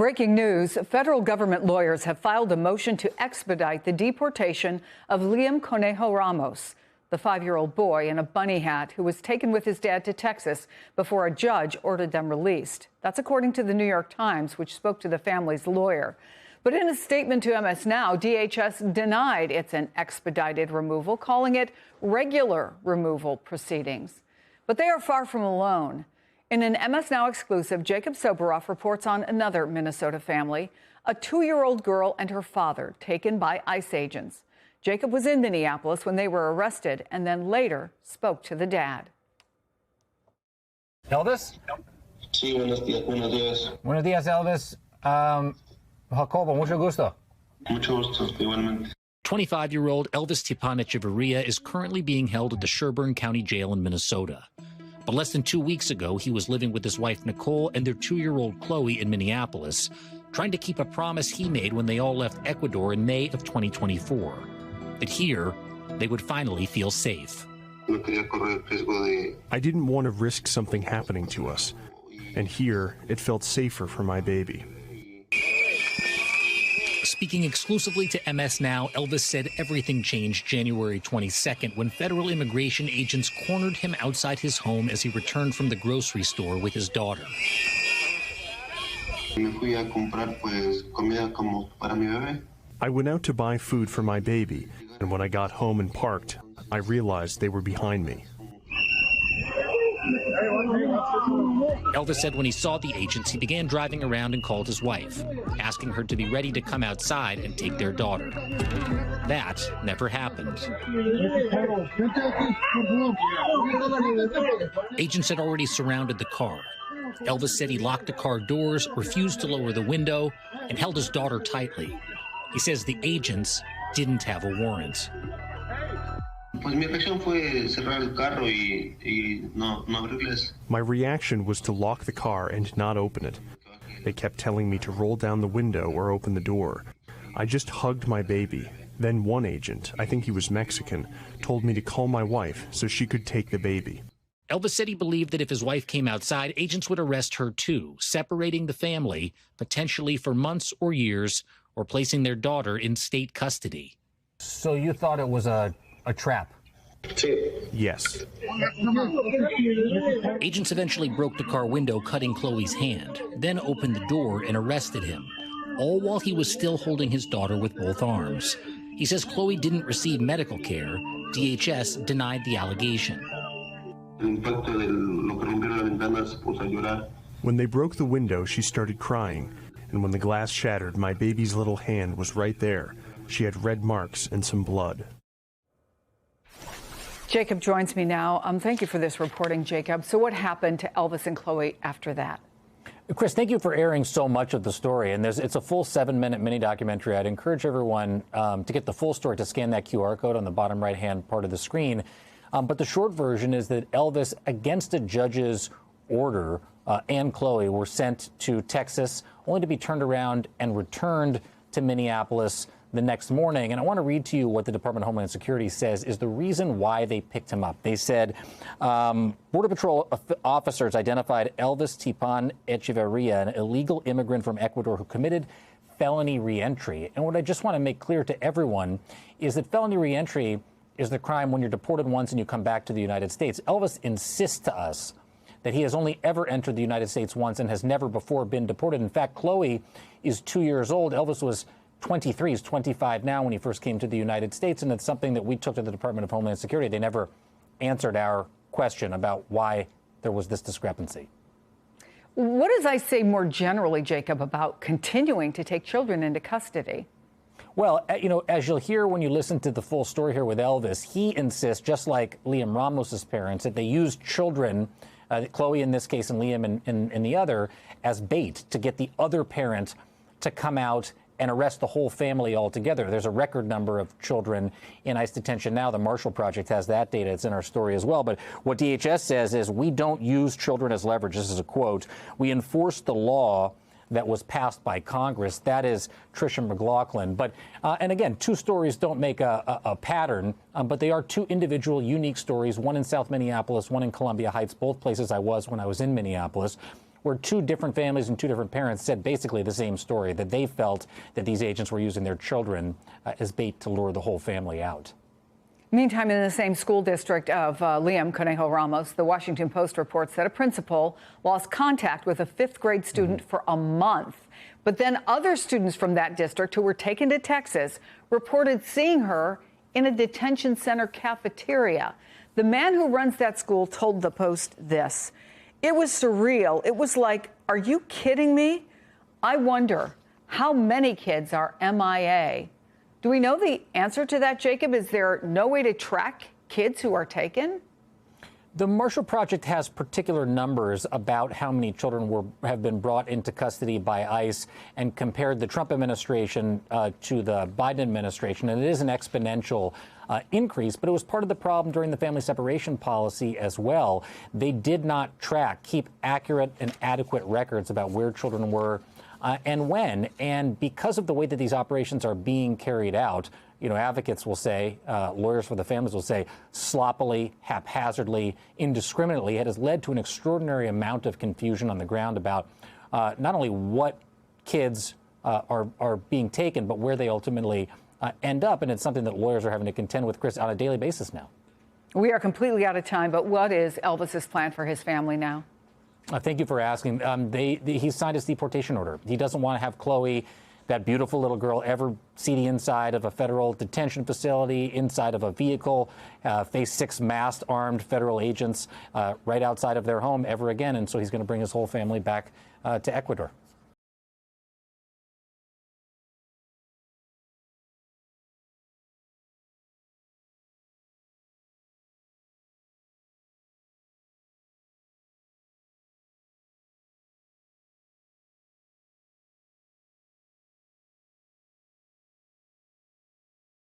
Breaking news, federal government lawyers have filed a motion to expedite the deportation of Liam Conejo Ramos, the 5-year-old boy in a bunny hat who was taken with his dad to Texas before a judge ordered them released. That's according to the New York Times, which spoke to the family's lawyer. But in a statement to MS Now, DHS denied it's an expedited removal, calling it regular removal proceedings. But they are far from alone. In an MS Now exclusive, Jacob Soboroff reports on another Minnesota family, a 2-year-old girl and her father taken by ICE agents. Jacob was in Minneapolis when they were arrested and then later spoke to the dad. Elvis? Sí, buenos días. Buenos días. Buenos días, Elvis. Jacobo, mucho gusto. Mucho gusto, igualmente. 25-year-old Elvis Stepan Echeverria is currently being held at the Sherburne County Jail in Minnesota. But less than 2 weeks ago, he was living with his wife, Nicole, and their 2-year-old Chloe in Minneapolis, trying to keep a promise he made when they all left Ecuador in May of 2024. That here, they would finally feel safe. I didn't want to risk something happening to us. And here, it felt safer for my baby. Speaking exclusively to MS Now, Elvis said everything changed January 22nd when federal immigration agents cornered him outside his home as he returned from the grocery store with his daughter. I went out to buy food for my baby, and when I got home and parked, I realized they were behind me. Elvis said when he saw the agents, he began driving around and called his wife, asking her to be ready to come outside and take their daughter. That never happened. Agents had already surrounded the car. Elvis said he locked the car doors, refused to lower the window, and held his daughter tightly. He says the agents didn't have a warrant. My reaction was to lock the car and not open it. They kept telling me to roll down the window or open the door. I just hugged my baby. Then one agent, I think he was Mexican, told me to call my wife so she could take the baby. Elvis said he believed that if his wife came outside, agents would arrest her too, separating the family, potentially for months or years, or placing their daughter in state custody. So you thought it was a trap? Yes. Agents eventually broke the car window, cutting Chloe's hand, then opened the door and arrested him, all while he was still holding his daughter with both arms. He says Chloe didn't receive medical care. DHS denied the allegation. When they broke the window, she started crying, and when the glass shattered, my baby's little hand was right there. She had red marks and some blood. Jacob joins me now. Thank you for this reporting, Jacob. So what happened to Elvis and Chloe after that? Chris, thank you for airing so much of the story. And it's a full 7-minute mini documentary. I'd encourage everyone to get the full story, to scan that QR code on the bottom right-hand part of the screen. But the short version is that Elvis, against a judge's order, and Chloe were sent to Texas, only to be turned around and returned to Minneapolis the next morning. And I want to read to you what the Department of Homeland Security says is the reason why they picked him up. They said Border Patrol officers identified Elvis Stepan Echeverria, an illegal immigrant from Ecuador who committed felony reentry. And what I just want to make clear to everyone is that felony reentry is the crime when you're deported once and you come back to the United States. Elvis insists to us that he has only ever entered the United States once and has never before been deported. In fact, Chloe is 2 years old. Elvis was 23. He's 25 now when he first came to the United States, and it's something that we took to the Department of Homeland Security. They never answered our question about why there was this discrepancy. What does I say more generally, Jacob, about continuing to take children into custody? Well, as you'll hear when you listen to the full story here with Elvis, he insists, just like Liam Ramos's parents, that they use children, Chloe in this case and Liam in the other, as bait to get the other parent to come out and arrest the whole family altogether. There's a record number of children in ICE detention now. The Marshall Project has that data. It's in our story as well. But what DHS says is we don't use children as leverage. This is a quote. We enforce the law that was passed by Congress. That is Tricia McLaughlin. But, and again, two stories don't make a pattern, but they are two individual, unique stories, one in South Minneapolis, one in Columbia Heights, both places I was when I was in Minneapolis. where two different families and two different parents said basically the same story, that they felt that these agents were using their children as bait to lure the whole family out. Meantime, in the same school district of Liam Conejo Ramos, the Washington Post reports that a principal lost contact with a fifth-grade student for a month. But then other students from that district who were taken to Texas reported seeing her in a detention center cafeteria. The man who runs that school told the Post this: "It was surreal. It was like, are you kidding me? I wonder how many kids are MIA." Do we know the answer to that, Jacob? Is there no way to track kids who are taken? The Marshall Project has particular numbers about how many children have been brought into custody by ICE and compared the Trump administration to the Biden administration. And it is an exponential increase, but it was part of the problem during the family separation policy as well. They did not keep accurate and adequate records about where children were and when. And because of the way that these operations are being carried out, advocates will say, lawyers for the families will say, sloppily, haphazardly, indiscriminately, it has led to an extraordinary amount of confusion on the ground about not only what kids are being taken, but where they ultimately end up. And it's something that lawyers are having to contend with, Chris, on a daily basis now. We are completely out of time, but what is Elvis's plan for his family now? Thank you for asking. He signed his deportation order. He doesn't want to have Chloe, that beautiful little girl, ever see the inside of a federal detention facility, inside of a vehicle, face 6 masked, armed federal agents right outside of their home ever again. And so he's going to bring his whole family back to Ecuador.